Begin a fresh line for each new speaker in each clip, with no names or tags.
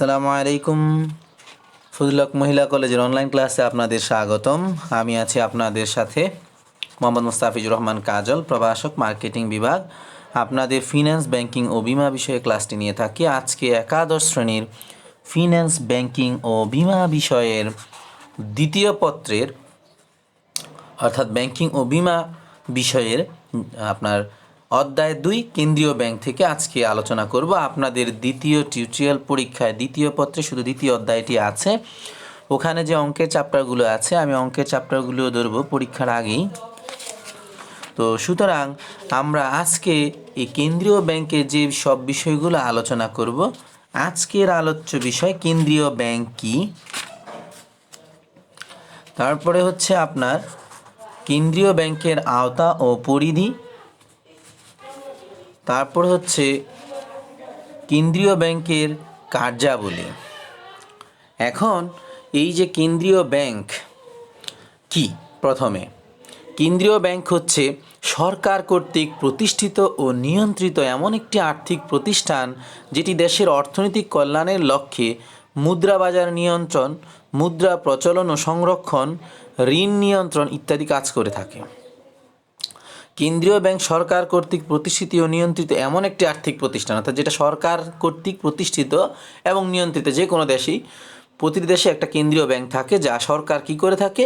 আসসালামু আলাইকুম। ফজলক মহিলা কলেজের অনলাইন ক্লাসে আপনাদের স্বাগতম। আমি আছি আপনাদের সাথে মোহাম্মদ মুস্তাফিজুর রহমান কাজল, প্রভাষক, মার্কেটিং বিভাগ। আপনাদের ফিন্যান্স, ব্যাংকিং ও বিমা বিষয়ে ক্লাসটি নিয়ে থাকি। আজকে একাদশ শ্রেণীর ফিন্যান্স, ব্যাংকিং ও বিমা বিষয়ের দ্বিতীয় পত্রের অর্থাৎ ব্যাংকিং ও বিমা বিষয়ের আপনার অধ্যায় 2 কেন্দ্রীয় ব্যাংক থেকে আজকে আলোচনা করব। আপনাদের দ্বিতীয় টিউটোরিয়াল পরীক্ষায় দ্বিতীয় পত্রে শুধু দ্বিতীয় অধ্যায়টি আছে। ওখানে যে অঙ্কের চ্যাপ্টারগুলো আছে আমি অঙ্কের চ্যাপ্টারগুলো ধরব পরীক্ষার আগেই। তো সুতরাং আমরা আজকে এই কেন্দ্রীয় ব্যাংকের যে সব বিষয়গুলো আলোচনা করব। আজকের আলোচ্য বিষয় কেন্দ্রীয় ব্যাংক কি, তারপরে হচ্ছে আপনার কেন্দ্রীয় ব্যাংকের আওতা ও পরিধি, তারপর হচ্ছে কেন্দ্রীয় ব্যাংকের কার্যাবলী। এখন এই যে কেন্দ্রীয় ব্যাংক কি, প্রথমে কেন্দ্রীয় ব্যাংক হচ্ছে সরকার কর্তৃক প্রতিষ্ঠিত ও নিয়ন্ত্রিত এমন একটি আর্থিক প্রতিষ্ঠান যেটি দেশের অর্থনৈতিক কল্যাণের লক্ষ্যে মুদ্রা বাজার নিয়ন্ত্রণ, মুদ্রা প্রচলন ও সংরক্ষণ, ঋণ নিয়ন্ত্রণ ইত্যাদি কাজ করে থাকে। কেন্দ্রীয় ব্যাংক সরকার কর্তৃক প্রতিষ্ঠিত ও নিয়ন্ত্রিত এমন একটি আর্থিক প্রতিষ্ঠান, অর্থাৎ যেটা সরকার কর্তৃক প্রতিষ্ঠিত এবং নিয়ন্ত্রিত। যে কোনো দেশেই প্রতিটি দেশে একটা কেন্দ্রীয় ব্যাংক থাকে যা সরকার কি করে থাকে,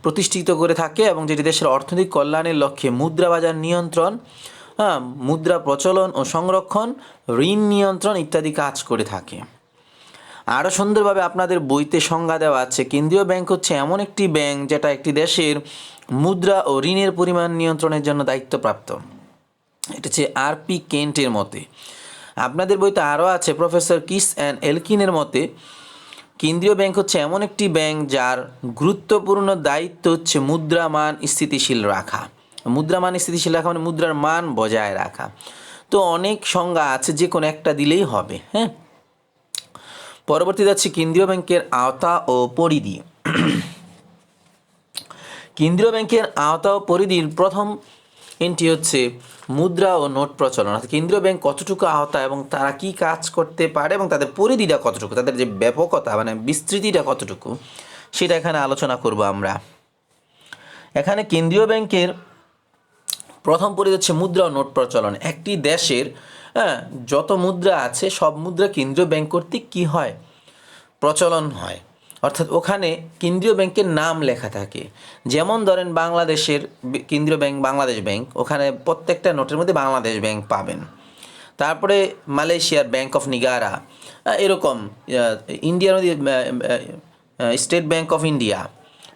প্রতিষ্ঠিত করে থাকে এবং যেটি দেশের অর্থনৈতিক কল্যাণের লক্ষ্যে মুদ্রা বাজার নিয়ন্ত্রণ, মুদ্রা প্রচলন ও সংরক্ষণ, ঋণ নিয়ন্ত্রণ ইত্যাদি কাজ করে থাকে। আরও সুন্দরভাবে আপনাদের বইতে সংজ্ঞা দেওয়া আছে। কেন্দ্রীয় ব্যাংক হচ্ছে এমন একটি ব্যাংক যেটা একটি দেশের মুদ্রা ও ঋণের পরিমাণ নিয়ন্ত্রণের জন্য দায়িত্বপ্রাপ্ত। এটা হচ্ছে আর.পি. কেন্টের মতে। আপনাদের বইতে আরও আছে প্রফেসর কিস অ্যান্ড এলকিনের মতে কেন্দ্রীয় ব্যাংক হচ্ছে এমন একটি ব্যাংক যার গুরুত্বপূর্ণ দায়িত্ব হচ্ছে মুদ্রা মান স্থিতিশীল রাখা। মুদ্রা মান স্থিতিশীল রাখা মানে মুদ্রার মান বজায় রাখা। তো অনেক সংজ্ঞা আছে, যে কোনো একটা দিলেই হবে। পরবর্তীতে যাচ্ছি কেন্দ্রীয় ব্যাংকের আওতা ও পরিধি। কেন্দ্রীয় ব্যাংকের আওতা ও পরিধির প্রথম এন্ট্রি হচ্ছে মুদ্রা ও নোট প্রচলন। অর্থাৎ কেন্দ্রীয় ব্যাংক কতটুকু আওতা এবং তারা কি কাজ করতে পারে এবং তাদের পরিধিটা কতটুকু, তাদের যে ব্যাপকতা মানে বিস্তৃতিটা কতটুকু, সেটা এখানে আলোচনা করব আমরা। এখানে কেন্দ্রীয় ব্যাংকের প্রথম পরিধি হচ্ছে মুদ্রা ও নোট প্রচলন। একটি দেশের যত মুদ্রা আছে সব মুদ্রা কেন্দ্রীয় ব্যাংক কর্তৃক কী হয়, প্রচলন হয়। অর্থাৎ ওখানে কেন্দ্রীয় ব্যাংকের নাম লেখা থাকে। যেমন ধরেন বাংলাদেশের কেন্দ্রীয় ব্যাংক বাংলাদেশ ব্যাংক, ওখানে প্রত্যেকটা নোটের মধ্যে বাংলাদেশ ব্যাংক পাবেন। তারপরে মালয়েশিয়ার ব্যাংক অফ নিগারা, এরকম ইন্ডিয়ার মধ্যে state bank of India,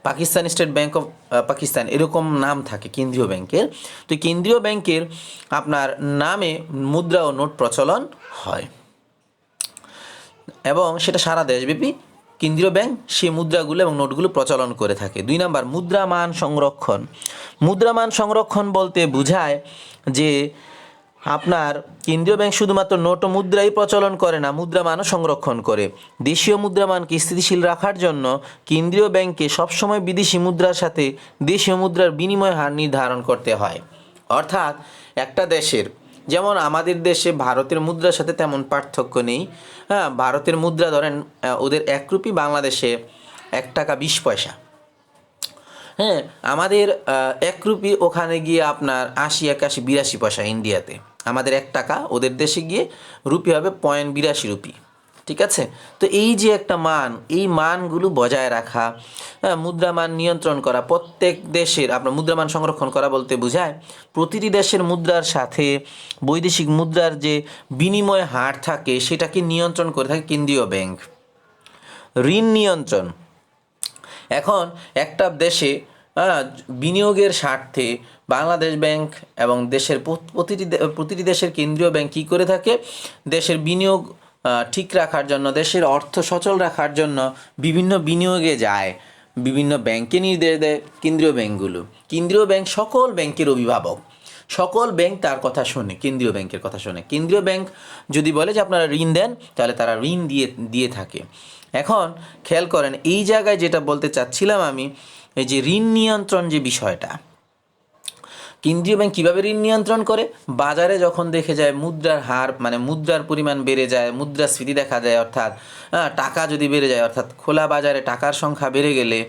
Pakistan state bank of Pakistan, এরকম নাম থাকে কেন্দ্রীয় ব্যাংকের। তো কেন্দ্রীয় ব্যাংকের আপনার নামে মুদ্রা ও নোট প্রচলন হয় এবং সেটা সারা দেশব্যাপী কেন্দ্রীয় ব্যাংক সেই মুদ্রাগুলো এবং নোটগুলো প্রচলন করে থাকে। 2 নাম্বার মুদ্রা মান সংরক্ষণ। মুদ্রা মান সংরক্ষণ বলতে বোঝায় যে আপনার কেন্দ্রীয় ব্যাংক শুধুমাত্র নোট ও মুদ্রাই প্রচলন করে না, মুদ্রা মানও সংরক্ষণ করে। দেশীয় মুদ্রা মানকে স্থিতিশীল রাখার জন্য কেন্দ্রীয় ব্যাংককে সবসময় বিদেশি মুদ্রার সাথে দেশীয় মুদ্রার বিনিময় হার নির্ধারণ করতে হয়। অর্থাৎ একটা দেশের, যেমন আমাদের দেশে ভারতের মুদ্রার সাথে তেমন পার্থক্য নেই। ভারতের মুদ্রা ধরেন ওদের 1 রুপি, বাংলাদেশে 1 টাকা 20 পয়সা। আমাদের 1 রুপি ওখানে গিয়ে আপনার 80, 81, 82 পয়সা ইন্ডিয়াতে। আমাদের 1 টাকা ওদের দেশে গিয়ে রুপি হবে 0.82 রুপি। ঠিক আছে? তো এই যে একটা মান, এই মানগুলো বজায় রাখা, মুদ্রা মান নিয়ন্ত্রণ করা, প্রত্যেক দেশের আপনার মুদ্রা মান সংরক্ষণ করা বলতে বোঝায় প্রতিটি দেশের মুদ্রার সাথে বৈদেশিক মুদ্রার যে বিনিময় হার থাকে সেটাকে নিয়ন্ত্রণ করে থাকে কেন্দ্রীয় ব্যাংক। ঋণ নিয়ন্ত্রণ। এখন একটা দেশে বিনিয়োগের স্বার্থে বাংলাদেশ ব্যাংক এবং দেশের প্রতিটি দেশের কেন্দ্রীয় ব্যাংক কী করে থাকে, দেশের বিনিয়োগ ঠিক রাখার জন্য, দেশের অর্থ সচল রাখার জন্য বিভিন্ন বিনিয়োগে যায়, বিভিন্ন ব্যাংকে নির্দেশ দেয় কেন্দ্রীয় ব্যাংকগুলো। কেন্দ্রীয় ব্যাংক সকল ব্যাংকের অভিভাবক, সকল ব্যাংক তার কথা শোনে, কেন্দ্রীয় ব্যাংকের কথা শোনে। কেন্দ্রীয় ব্যাংক যদি বলে যে আপনারা ঋণ দেন, তাহলে তারা ঋণ দিয়ে থাকে। এখন খেয়াল করেন, এই জায়গায় যেটা বলতে চাচ্ছিলাম আমি, এই যে ঋণ নিয়ন্ত্রণ যে বিষয়টা, কেন্দ্রীয় ব্যাংক কীভাবে ঋণ নিয়ন্ত্রণ করে? বাজারে যখন দেখে যায় মুদ্রার হার মানে মুদ্রার পরিমাণ বেড়ে যায়, মুদ্রাস্ফীতি দেখা যায়, অর্থাৎ টাকা যদি বেড়ে যায়, অর্থাৎ খোলা বাজারে টাকার সংখ্যা বেড়ে গেলে,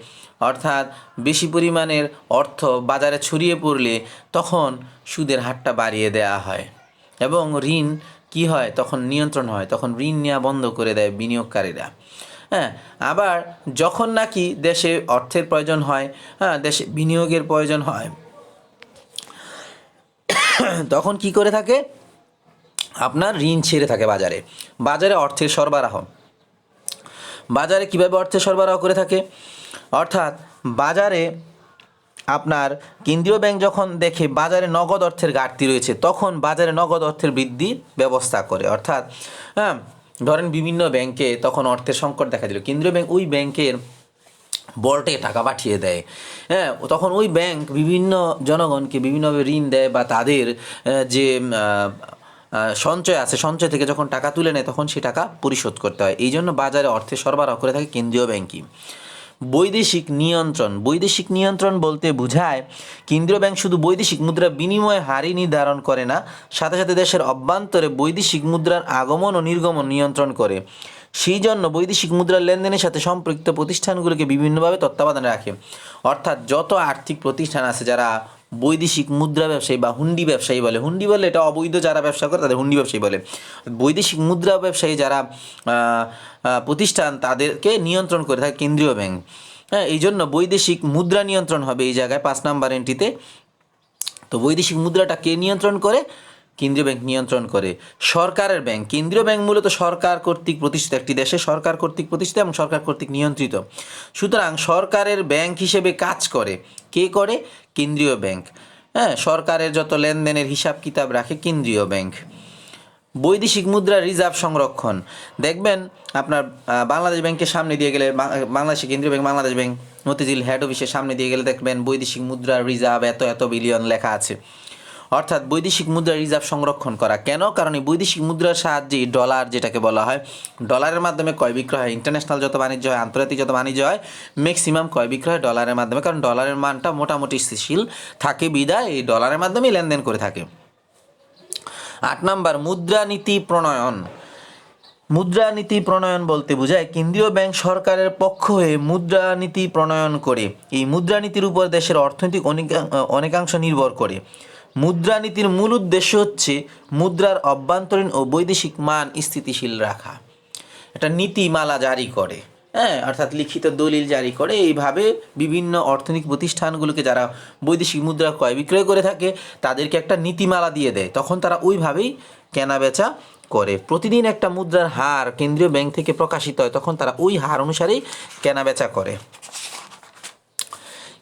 অর্থাৎ বেশি পরিমাণের অর্থ বাজারে ছড়িয়ে পড়লে তখন সুদের হারটা বাড়িয়ে দেওয়া হয় এবং ঋণ কি হয় তখন নিয়ন্ত্রণ হয়, তখন ঋণ নেওয়া বন্ধ করে দেয় বিনিয়োগকারীরা। হ্যাঁ, আবার যখন নাকি দেশে অর্থের প্রয়োজন হয়, দেশে বিনিয়োগের প্রয়োজন হয়, তখন কি করে থাকে? আপনার ঋণ ছেড়ে থাকে বাজারে। বাজারে অর্থের সরবরাহ, বাজারে কিভাবে অর্থের সরবরাহ করে থাকে? অর্থাৎ বাজারে আপনার কেন্দ্রীয় ব্যাংক যখন দেখে বাজারে নগদ অর্থের ঘাটতি রয়েছে, তখন বাজারে নগদ অর্থের বৃদ্ধির ব্যবস্থা করে। অর্থাৎ ধরেন বিভিন্ন ব্যাংকে তখন অর্থের সংকট দেখা দিল, কেন্দ্রীয় ব্যাংক ওই ব্যাংকের বল্টে টাকা পাঠিয়ে দেয়। তখন ওই ব্যাংক বিভিন্ন জনগণকে বিভিন্নভাবে ঋণ দেয় বা তাদের যে সঞ্চয় আছে, সঞ্চয় থেকে যখন টাকা তুলে নেয় তখন সে টাকা পরিশোধ করতে হয়। এই জন্য বাজারে অর্থের সরবরাহ করে থাকে কেন্দ্রীয় ব্যাংকই। বৈদেশিক নিয়ন্ত্রণ, বৈদেশিক নিয়ন্ত্রণ বলতে বোঝায় কেন্দ্রীয় ব্যাংক শুধু বৈদেশিক মুদ্রার বিনিময় হারই নির্ধারণ করে না, সাথে সাথে দেশের অভ্যন্তরে বৈদেশিক মুদ্রার আগমন ও নির্গমন নিয়ন্ত্রণ করে। সেই জন্য বৈদেশিক মুদ্রার লেনদেনের সাথে সম্পৃক্ত প্রতিষ্ঠানগুলোকে বিভিন্নভাবে তত্ত্বাবধানে রাখে। অর্থাৎ যত আর্থিক প্রতিষ্ঠান আছে যারা বৈদেশিক মুদ্রা ব্যবসায়ী বা হুন্ডি ব্যবসায়ী বলে, হুন্ডি বলে এটা অবৈধ যারা ব্যবসা করে তাদের হুন্ডি ব্যবসায়ী বলে, বৈদেশিক মুদ্রা ব্যবসায়ী যারা প্রতিষ্ঠান তাদেরকে নিয়ন্ত্রণ করে থাকে কেন্দ্রীয় ব্যাংক। এই জন্য বৈদেশিক মুদ্রা নিয়ন্ত্রণ হবে এই জায়গায় 5 নম্বর এন্ট্রিতে। তো বৈদেশিক মুদ্রাটা কে নিয়ন্ত্রণ করে? কেন্দ্রীয় ব্যাংক নিয়ন্ত্রণ করে। সরকারের ব্যাংক, কেন্দ্রীয় ব্যাংক মূলত সরকার কর্তৃক প্রতিষ্ঠিত, একটি দেশে সরকার কর্তৃক প্রতিষ্ঠিত এবং সরকার কর্তৃক নিয়ন্ত্রিত। সুতরাং সরকারের ব্যাংক হিসেবে কাজ করে কে করে? কেন্দ্রীয় ব্যাংক। সরকারের যত লেনদেনের হিসাব কিতাব রাখে কেন্দ্রীয় ব্যাংক। বৈদেশিক মুদ্রা রিজার্ভ সংরক্ষণ, দেখবেন আপনার বাংলাদেশ ব্যাংকের সামনে দিয়ে গেলে, বাংলাদেশের কেন্দ্রীয় bank Bangladesh bank Motijheel head অফিসের সামনে দিয়ে গেলে দেখবেন বৈদেশিক মুদ্রা রিজার্ভ এত এত বিলিয়ন লেখা আছে। অর্থাৎ বৈদেশিক মুদ্রা রিজার্ভ সংরক্ষণ করা কেন? কারণ এই বৈদেশিক মুদ্রার সাহায্যে ডলার যেটাকে বলা হয়, ডলারের মাধ্যমে ক্রয় বিক্রয় হয়। ইন্টারন্যাশনাল যত বাণিজ্য হয়, আন্তর্জাতিক যত বাণিজ্য হয়, ম্যাক্সিমাম ক্রয় বিক্রয় হয় ডলারের মাধ্যমে, কারণ ডলারের মানটা মোটামুটি স্থিতিশীল থাকে বিধায় এই ডলারের মাধ্যমেই লেনদেন করে থাকে। 8 নম্বর মুদ্রানীতি প্রণয়ন। মুদ্রানীতি প্রণয়ন বলতে বোঝায় কেন্দ্রীয় ব্যাংক সরকারের পক্ষ হয়ে মুদ্রানীতি প্রণয়ন করে। এই মুদ্রানীতির উপর দেশের অর্থনৈতিক অনেকাংশ নির্ভর করে। মুদ্রানীতির মূল উদ্দেশ্য হচ্ছে মুদ্রার অভ্যন্তরীণ ও বৈদেশিক মান স্থিতিশীল রাখা। এটা নীতিমালা জারি করে, অর্থাৎ লিখিত দলিল জারি করে। এইভাবে বিভিন্ন অর্থনৈতিক প্রতিষ্ঠানগুলোকে যারা বৈদেশিক মুদ্রা ক্রয় বিক্রয় করে থাকে তাদেরকে একটা নীতিমালা দিয়ে দেয়, তখন তারা ওইভাবেই কেনাবেচা করে। প্রতিদিন একটা মুদ্রার হার কেন্দ্রীয় ব্যাংক থেকে প্রকাশিত হয়, তখন তারা ওই হার অনুসারেই কেনাবেচা করে।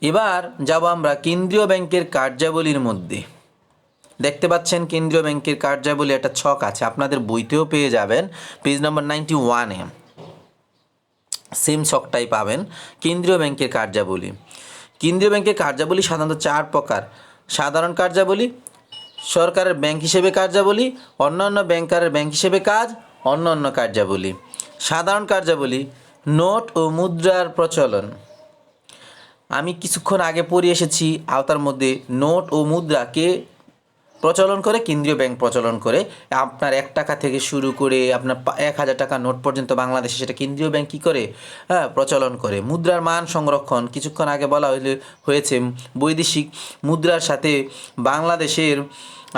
এবার যাব আমরা কেন্দ্রীয় ব্যাংকের কার্যাবলীর মধ্যে। দেখতে পাচ্ছেন কেন্দ্রীয় ব্যাংকের কার্যাবলী একটা ছক আছে, আপনাদের বইতেও পেয়ে যাবেন, পেজ নম্বর 91-এ সেম ছকটাই পাবেন। কেন্দ্রীয় ব্যাংকের কার্যাবলী। কেন্দ্রীয় ব্যাংকের কার্যাবলী সাধারণত 4 প্রকার: সাধারণ কার্যাবলী, সরকারের ব্যাংক হিসেবে কার্যাবলী, অন্যান্য ব্যাংকারের ব্যাংক হিসেবে কাজ, অন্যান্য কার্যাবলী। সাধারণ কার্যাবলী, নোট ও মুদ্রার প্রচলন। আমি কিছুক্ষণ আগে পড়ে এসেছি আওতার মধ্যে নোট ও মুদ্রাকে প্রচলন করে কেন্দ্রীয় ব্যাংক প্রচলন করে। আপনার 1 টাকা থেকে শুরু করে আপনার 1000 টাকা নোট পর্যন্ত বাংলাদেশে সেটা কেন্দ্রীয় ব্যাংক কী করে? প্রচলন করে। মুদ্রার মান সংরক্ষণ, কিছুক্ষণ আগে বলা হয়েছে বৈদেশিক মুদ্রার সাথে বাংলাদেশের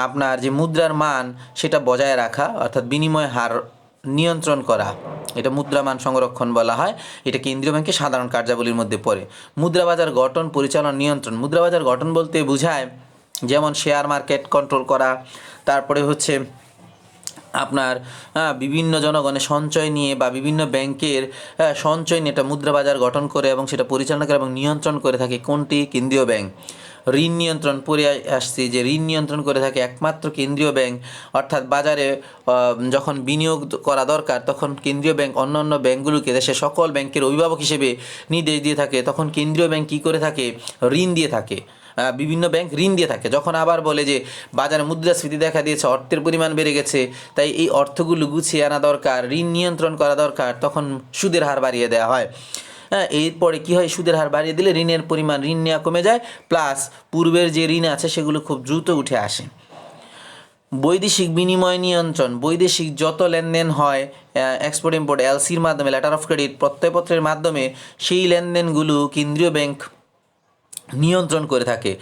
আপনার যে মুদ্রার মান সেটা বজায় রাখা, অর্থাৎ বিনিময় হার নিয়ন্ত্রণ করা, এটা মুদ্রা মান সংরক্ষণ বলা হয়। এটা কেন্দ্রীয় ব্যাংকের সাধারণ কার্যাবলীর মধ্যে পড়ে। মুদ্রাবাজার গঠন পরিচালনা নিয়ন্ত্রণ। মুদ্রাবাজার গঠন বলতে বোঝায় যেমন শেয়ার মার্কেট কন্ট্রোল করা, তারপরে হচ্ছে আপনার বিভিন্ন জনগণের সঞ্চয় নিয়ে বা বিভিন্ন ব্যাংকের সঞ্চয় নিয়ে এটা মুদ্রাবাজার গঠন করে এবং সেটা পরিচালনা করে এবং নিয়ন্ত্রণ করে থাকে কোনটি? কেন্দ্রীয় ব্যাংক। ঋণ নিয়ন্ত্রণ পড়ে আসছে যে ঋণ নিয়ন্ত্রণ করে থাকে একমাত্র কেন্দ্রীয় ব্যাংক, অর্থাৎ বাজারে যখন বিনিয়োগ করা দরকার তখন কেন্দ্রীয় ব্যাংক অন্যান্য ব্যাংকগুলোকে, দেশের সকল ব্যাংকের অভিভাবক হিসেবে নির্দেশ দিয়ে থাকে, তখন কেন্দ্রীয় ব্যাংক কী করে থাকে? ঋণ দিয়ে থাকে। বিভিন্ন ব্যাংক ঋণ দিয়ে থাকে। যখন আবার বলে যে বাজারে মুদ্রাস্ফীতি দেখা দিয়েছে, অর্থের পরিমাণ বেড়ে গেছে, তাই এই অর্থগুলো গুছিয়ে আনা দরকার, ঋণ নিয়ন্ত্রণ করা দরকার, তখন সুদের হার বাড়িয়ে দেওয়া হয়। হ্যাঁ, এরপরে কী হয়, সুদের হার বাড়িয়ে দিলে ঋণের পরিমাণ, ঋণ নেওয়া কমে যায়, প্লাস পূর্বের যে ঋণ আছে সেগুলো খুব দ্রুত উঠে আসে। বৈদেশিক বিনিময় নিয়ন্ত্রণ, বৈদেশিক যত লেনদেন হয় এক্সপোর্ট ইম্পোর্ট, এলসির মাধ্যমে, লেটার অফ ক্রেডিট, প্রত্যয়পত্রের মাধ্যমে, সেই লেনদেনগুলো কেন্দ্রীয় ব্যাংক নিয়ন্ত্রণ করে থাকে।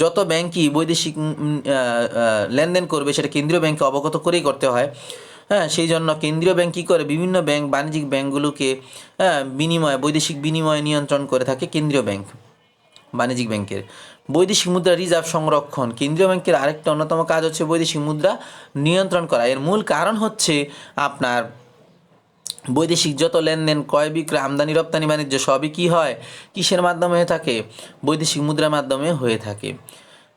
যত ব্যাংকই বৈদেশিক লেনদেন করবে সেটা কেন্দ্রীয় ব্যাংকে অবগত করেই করতে হয়। হ্যাঁ, সেই জন্য কেন্দ্রীয় ব্যাংক কী করে, বিভিন্ন ব্যাংক, বাণিজ্যিক ব্যাংকগুলোকে বৈদেশিক বিনিময় নিয়ন্ত্রণ করে থাকে কেন্দ্রীয় ব্যাংক, বাণিজ্যিক ব্যাংকের। বৈদেশিক মুদ্রা রিজার্ভ সংরক্ষণ, কেন্দ্রীয় ব্যাংকের আরেকটা অন্যতম কাজ হচ্ছে বৈদেশিক মুদ্রা নিয়ন্ত্রণ করা। এর মূল কারণ হচ্ছে আপনার বৈদেশিক যত লেনদেন, ক্রয় বিক্রয়, আমদানি রপ্তানি বাণিজ্য সবই কী হয়, কিসের মাধ্যমে হয়ে থাকে, বৈদেশিক মুদ্রার মাধ্যমে হয়ে থাকে।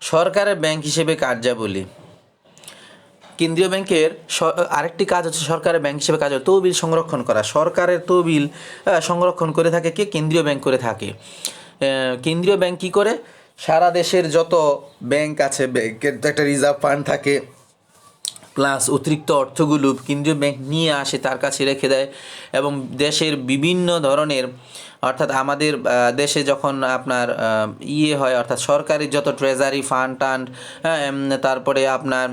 সরকারের ব্যাংক হিসেবে কার্যাবলী, কেন্দ্রীয় ব্যাংকের আরেকটি কাজ হচ্ছে সরকারের ব্যাংক হিসেবে কাজ হয় তহবিল সংরক্ষণ করা। সরকারের তহবিল সংরক্ষণ করে থাকে কে, কেন্দ্রীয় ব্যাংক করে থাকে। কেন্দ্রীয় ব্যাংক কী করে, সারা দেশের যত ব্যাংক আছে ব্যাংকের একটা রিজার্ভ ফান্ড থাকে, প্লাস অতিরিক্ত অর্থগুলো কেন্দ্রীয় ব্যাংক নিয়ে আসে, তার কাছে রেখে দেয়, এবং দেশের বিভিন্ন ধরনের, অর্থাৎ আমাদের দেশে যখন আপনার হয়, অর্থাৎ সরকারি যত ট্রেজারি ফান্ড টান্ড, তারপরে আপনার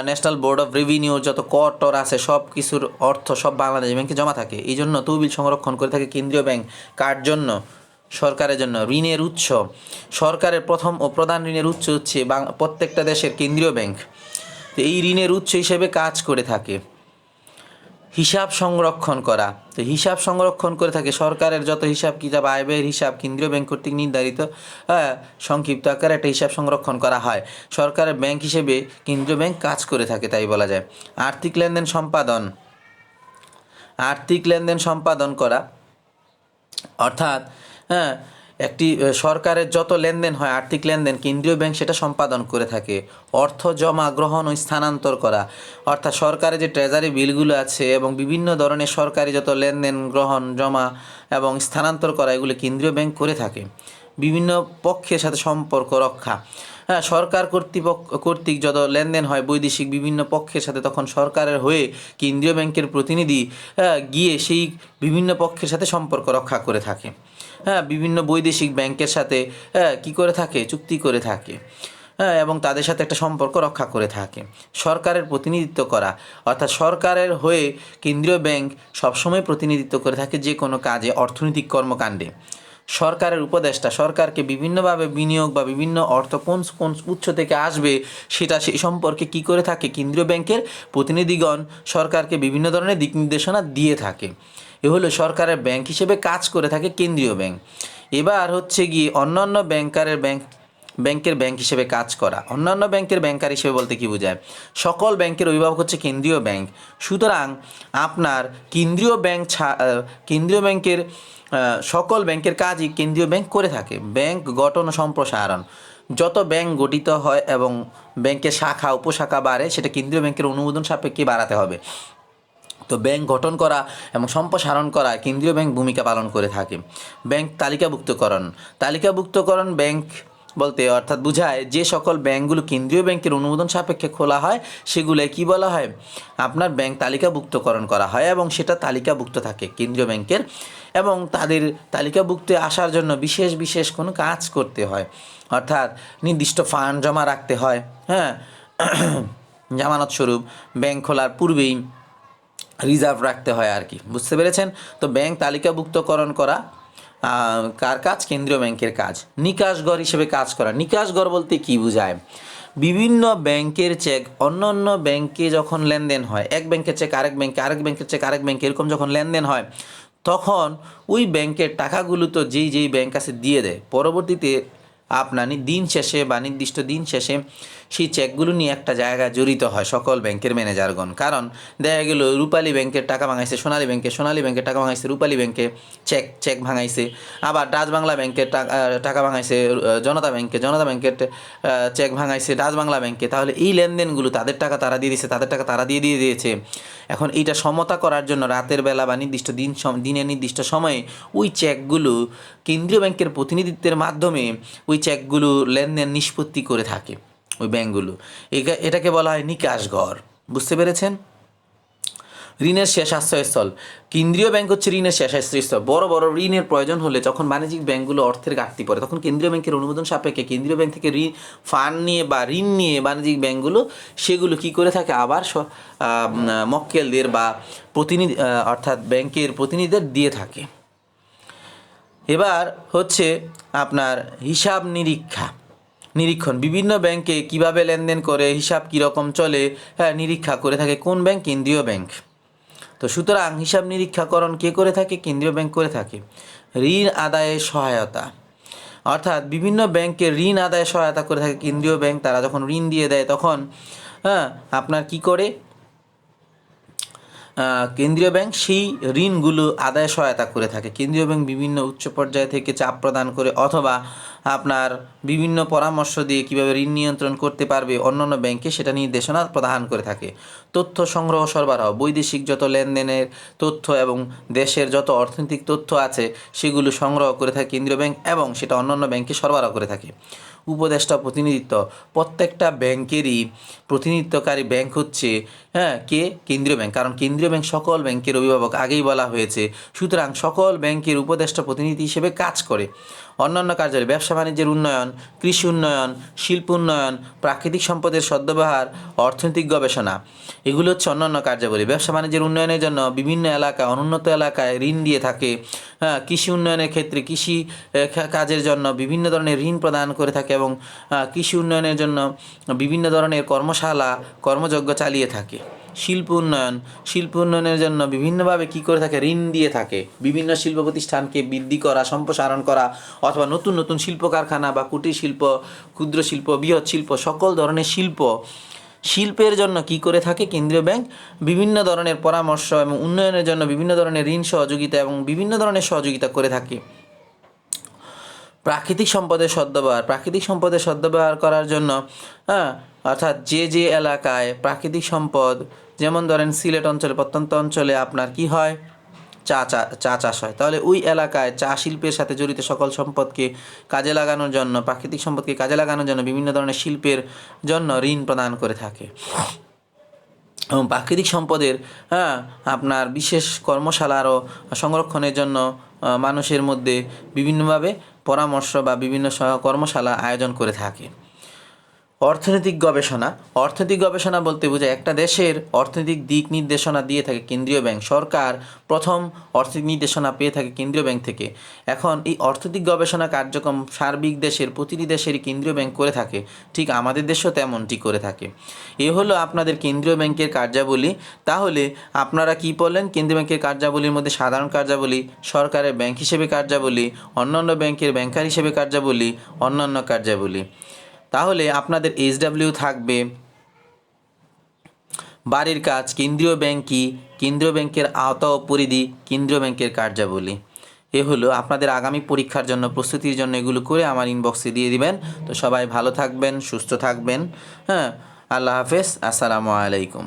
ন্যাশনাল বোর্ড অফ রেভিনিউ যত কর টর আছে, সব কিছুর অর্থ সব বাংলাদেশ ব্যাংকে জমা থাকে। এই জন্য তহবিল সংরক্ষণ করে থাকে কেন্দ্রীয় ব্যাংক। কার জন্য, সরকারের জন্য। ঋণের উৎস, সরকারের প্রথম ও প্রধান ঋণের উৎস হচ্ছে প্রত্যেকটা দেশের কেন্দ্রীয় ব্যাংক। তো এই ঋণের উৎস হিসেবে কাজ করে থাকে। হিসাব সংরক্ষণ করা, তো হিসাব সংরক্ষণ করে থাকে সরকারের যত হিসাব কিতাব, আয় ব্যয়ের হিসাব কেন্দ্রীয় ব্যাংক কর্তৃক নির্ধারিত সংক্ষিপ্ত আকারে একটা হিসাব সংরক্ষণ করা হয়। সরকারের ব্যাংক হিসেবে কেন্দ্রীয় ব্যাংক কাজ করে থাকে, তাই বলা যায়। আর্থিক লেনদেন সম্পাদন, আর্থিক লেনদেন সম্পাদন করা, অর্থাৎ একটি সরকারের যত লেনদেন হয়, আর্থিক লেনদেন, কেন্দ্রীয় ব্যাংক সেটা সম্পাদন করে থাকে। অর্থ জমা, গ্রহণ ও স্থানান্তর করা, অর্থাৎ সরকারের যে ট্রেজারি বিলগুলো আছে এবং বিভিন্ন ধরনের সরকারি যত লেনদেন, গ্রহণ, জমা এবং স্থানান্তর করা, এগুলো কেন্দ্রীয় ব্যাংক করে থাকে। বিভিন্ন পক্ষের সাথে সম্পর্ক রক্ষা, সরকার কর্তৃক যত লেনদেন হয় বৈদেশিক বিভিন্ন পক্ষের সাথে, তখন সরকারের হয়ে কেন্দ্রীয় ব্যাংকের প্রতিনিধি গিয়ে সেই বিভিন্ন পক্ষের সাথে সম্পর্ক রক্ষা করে থাকে। বিভিন্ন বৈদেশিক ব্যাংকের সাথে কী করে থাকে, চুক্তি করে থাকে, এবং তাদের সাথে একটা সম্পর্ক রক্ষা করে থাকে। সরকারের প্রতিনিধিত্ব করা, অর্থাৎ সরকারের হয়ে কেন্দ্রীয় ব্যাংক সবসময় প্রতিনিধিত্ব করে থাকে যে কোনো কাজে, অর্থনৈতিক কর্মকাণ্ডে। সরকারের উপদেষ্টা, সরকারকে বিভিন্নভাবে বিনিয়োগ বা বিভিন্ন অর্থ কোন কোন উৎস থেকে আসবে সেটা সেই সম্পর্কে কী করে থাকে, কেন্দ্রীয় ব্যাংকের প্রতিনিধিগণ সরকারকে বিভিন্ন ধরনের দিক নির্দেশনা দিয়ে থাকে। এ হলো সরকারের ব্যাংক হিসেবে কাজ করে থাকে কেন্দ্রীয় ব্যাংক। এবার হচ্ছে গিয়ে অন্যান্য ব্যাংকের ব্যাংক হিসেবে কাজ করা। অন্যান্য ব্যাংকের ব্যাংকার হিসেবে বলতে কী বোঝায়, সকল ব্যাংকের অভিভাবক হচ্ছে কেন্দ্রীয় ব্যাংক। সুতরাং আপনার কেন্দ্রীয় ব্যাংকের সকল ব্যাংকের কাজই কেন্দ্রীয় ব্যাংক করে থাকে। ব্যাংক গঠন ও সম্প্রসারণ, যত ব্যাংক গঠিত হয় এবং ব্যাংকের শাখা উপশাখা বাড়ে, সেটা কেন্দ্রীয় ব্যাংকের অনুমোদন সাপেক্ষে বাড়াতে হবে। তো ব্যাংক গঠন করা এবং সম্প্রসারণ করা কেন্দ্রীয় ব্যাংক ভূমিকা পালন করে থাকে। ব্যাংক তালিকাভুক্তকরণ ব্যাংক বলতে অর্থাৎ বোঝায় যে সকল ব্যাংকগুলো কেন্দ্রীয় ব্যাংকের অনুমোদন সাপেক্ষে খোলা হয় সেগুলোয় কী বলা হয়, আপনার ব্যাংক তালিকাভুক্তকরণ করা হয় এবং সেটা তালিকাভুক্ত থাকে কেন্দ্রীয় ব্যাংকের, এবং তাদের তালিকাভুক্তে আসার জন্য বিশেষ কোনো কাজ করতে হয়, অর্থাৎ নির্দিষ্ট ফান্ড জমা রাখতে হয়। জামানত স্বরূপ ব্যাংক খোলার পূর্বেই রিজার্ভ রাখতে হয় আর কি, বুঝতে পেরেছেন? তো ব্যাংক তালিকাভুক্তকরণ করা কার কাজ, কেন্দ্রীয় ব্যাংকের কাজ। নিকাশঘর হিসেবে কাজ করা, নিকাশঘর বলতে কী বোঝায়, বিভিন্ন ব্যাংকের চেক অন্য অন্য ব্যাংকে যখন লেনদেন হয়, এক ব্যাংকের চেক আরেক ব্যাংকে, আরেক ব্যাংকের চেক আরেক ব্যাংকে, এরকম যখন লেনদেন হয়, তখন ওই ব্যাংকের টাকাগুলো তো যেই ব্যাংক আছে দিয়ে দেয়। পরবর্তীতে আপনার দিন শেষে বা নির্দিষ্ট দিন শেষে সেই চেকগুলো নিয়ে একটা জায়গায় জড়িত হয় সকল ব্যাংকের ম্যানেজারগণ। কারণ দেখা গেল রূপালী ব্যাংকের টাকা ভাঙাইছে সোনালী ব্যাংকে, সোনালী ব্যাংকের টাকা ভাঙাইছে রূপালী ব্যাংকে, চেক ভাঙাইছে। আবার ডাচ বাংলা ব্যাংকের টাকা ভাঙাইছে জনতা ব্যাংকের চেক ভাঙাইছে ডাচ বাংলা ব্যাংকে। তাহলে এই লেনদেনগুলো তাদের টাকা তারা দিয়ে দিয়েছে, তাদের টাকা তারা দিয়ে দিয়েছে। এখন এইটা সমতা করার জন্য রাতের বেলা বা নির্দিষ্ট দিনের নির্দিষ্ট সময়ে ওই চেকগুলো কেন্দ্রীয় ব্যাংকের প্রতিনিধিত্বের মাধ্যমে ওই চেকগুলো লেনদেন নিষ্পত্তি করে থাকে ওই ব্যাংকগুলো। এটাকে বলা হয় নিকাশঘর, বুঝতে পেরেছেন? ঋণের শেষ আশ্রয়স্থল। কেন্দ্রীয় ব্যাংক হচ্ছে ঋণের শেষ আশ্রয়স্থল। বড় বড় ঋণের প্রয়োজন হলে যখন বাণিজ্যিক ব্যাংকগুলো অর্থের ঘাটতি পড়ে, তখন কেন্দ্রীয় ব্যাংকের অনুমোদন সাপেক্ষে কেন্দ্রীয় ব্যাংক থেকে ফান্ড নিয়ে বা ঋণ নিয়ে বাণিজ্যিক ব্যাংকগুলো সেগুলো কী করে থাকে, আবার মক্কেলদের বা প্রতিনিধি অর্থাৎ ব্যাংকের প্রতিনিধিদের দিয়ে থাকে। এবার হচ্ছে আপনার হিসাব নিরীক্ষণ। বিভিন্ন ব্যাংকে কিভাবে লেনদেন করে, হিসাব কীরকম চলে, নিরীক্ষা করে থাকে কোন ব্যাংক? কেন্দ্রীয় ব্যাংক। তো সুতরাং হিসাব নিরীক্ষাকরণ কে করে থাকে? কেন্দ্রীয় ব্যাংক করে থাকে। ঋণ আদায়ে সহায়তা, অর্থাৎ বিভিন্ন ব্যাংকের ঋণ আদায়ে সহায়তা করে থাকে কেন্দ্রীয় ব্যাংক। তারা যখন ঋণ দিয়ে দেয় তখন আপনার কি করে কেন্দ্রীয় ব্যাংক সেই ঋণগুলো আদায়ে সহায়তা করে থাকে। কেন্দ্রীয় ব্যাংক বিভিন্ন উচ্চ পর্যায় থেকে চাপ প্রদান করে অথবা আপনার বিভিন্ন পরামর্শ দিয়ে কীভাবে ঋণ নিয়ন্ত্রণ করতে পারবে অন্যান্য ব্যাংকে সেটা নির্দেশনা প্রদান করে থাকে। তথ্য সংগ্রহ সরবরাহ, বৈদেশিক যত লেনদেনের তথ্য এবং দেশের যত অর্থনৈতিক তথ্য আছে সেগুলো সংগ্রহ করে থাকে কেন্দ্রীয় ব্যাংক এবং সেটা অন্যান্য ব্যাংকে সরবরাহ করে থাকে। উপদেষ্টা প্রতিনিধিত্ব, প্রত্যেকটা ব্যাংকেরই প্রতিনিধিত্বকারী ব্যাংক হচ্ছে কে? কেন্দ্রীয় ব্যাংক। কারণ কেন্দ্রীয় ব্যাংক সকল ব্যাংকের অভিভাবক, আগেই বলা হয়েছে। সুতরাং সকল ব্যাংকের উপদেষ্টা প্রতিনিধি হিসেবে কাজ করে। অন্যান্য কার্যালয়, ব্যবসা বাণিজ্যের উন্নয়ন, কৃষি উন্নয়ন, শিল্প উন্নয়ন, প্রাকৃতিক সম্পদের সদ্ব্যবহার, অর্থনৈতিক গবেষণা, এগুলো হচ্ছে অন্যান্য কার্যাবলী। ব্যবসা বাণিজ্যের উন্নয়নের জন্য বিভিন্ন এলাকায়, অনুন্নত এলাকায় ঋণ দিয়ে থাকে। কৃষি উন্নয়নের ক্ষেত্রে কৃষি কাজের জন্য বিভিন্ন ধরনের ঋণ প্রদান করে থাকে এবং কৃষি উন্নয়নের জন্য বিভিন্ন ধরনের কর্মশালা, কর্মযজ্ঞ চালিয়ে থাকে। শিল্প উন্নয়নের জন্য বিভিন্নভাবে কী করে থাকে? ঋণ দিয়ে থাকে। বিভিন্ন শিল্প প্রতিষ্ঠানকে বৃদ্ধি করা, সম্প্রসারণ করা অথবা নতুন নতুন শিল্প কারখানা বা কুটির শিল্প, ক্ষুদ্র শিল্প, বৃহৎ শিল্প, সকল ধরনের শিল্পের জন্য কি করে থাকে কেন্দ্রীয় ব্যাংক? বিভিন্ন ধরনের পরামর্শ এবং উন্নয়নের জন্য বিভিন্ন ধরনের ঋণ সহযোগিতা এবং বিভিন্ন ধরনের সহযোগিতা করে থাকে। প্রাকৃতিক সম্পদের সদ্ব্যবহার করার জন্য অর্থাৎ যে এলাকায় প্রাকৃতিক সম্পদ, যেমন ধরেন সিলেট অঞ্চলে, প্রত্যন্ত অঞ্চলে আপনার কি হয়? চা চাষ হয়, তাহলে ওই এলাকায় চা শিল্পের সাথে জড়িত সকল সম্পদকে কাজে লাগানোর জন্য, প্রাকৃতিক সম্পদকে কাজে লাগানোর জন্য বিভিন্ন ধরনের শিল্পের জন্য ঋণ প্রদান করে থাকে। এবং প্রাকৃতিক সম্পদের আপনার বিশেষ কর্মশালারও সংরক্ষণের জন্য মানুষের মধ্যে বিভিন্নভাবে পরামর্শ বা বিভিন্ন কর্মশালা আয়োজন করে থাকে। অর্থনৈতিক গবেষণা বলতে বোঝায় একটা দেশের অর্থনৈতিক দিক নির্দেশনা দিয়ে থাকে কেন্দ্রীয় ব্যাংক। সরকার প্রথম অর্থনৈতিক নির্দেশনা পেয়ে থাকে কেন্দ্রীয় ব্যাংক থেকে। এখন এই অর্থনৈতিক গবেষণা কার্যক্রম সার্বিক দেশের প্রতিটি দেশেরই কেন্দ্রীয় ব্যাংক করে থাকে, ঠিক আমাদের দেশেও তেমনটি করে থাকে। এ হলো আপনাদের কেন্দ্রীয় ব্যাংকের কার্যাবলী। তাহলে আপনারা কি বললেন? কেন্দ্রীয় ব্যাংকের কার্যাবলীর মধ্যে সাধারণ কার্যাবলী, সরকারের ব্যাংক হিসেবে কার্যাবলী, অন্যান্য ব্যাংকের ব্যাংকার হিসেবে কার্যাবলী, অন্যান্য কার্যাবলী। তাহলে আপনাদের SW থাকবে বাড়ির কাজ, কেন্দ্রীয় ব্যাংক কি, কেন্দ্রীয় ব্যাংকের আওতা ও পরিধি, কেন্দ্রীয় ব্যাংকের কার্যাবলী। এ হলো আপনাদের আগামী পরীক্ষার জন্য প্রস্তুতির জন্য এগুলো করে আমার ইনবক্সে দিয়ে দিবেন। তো সবাই ভালো থাকবেন, সুস্থ থাকবেন। আল্লাহ হাফেজ, আসসালামু আলাইকুম।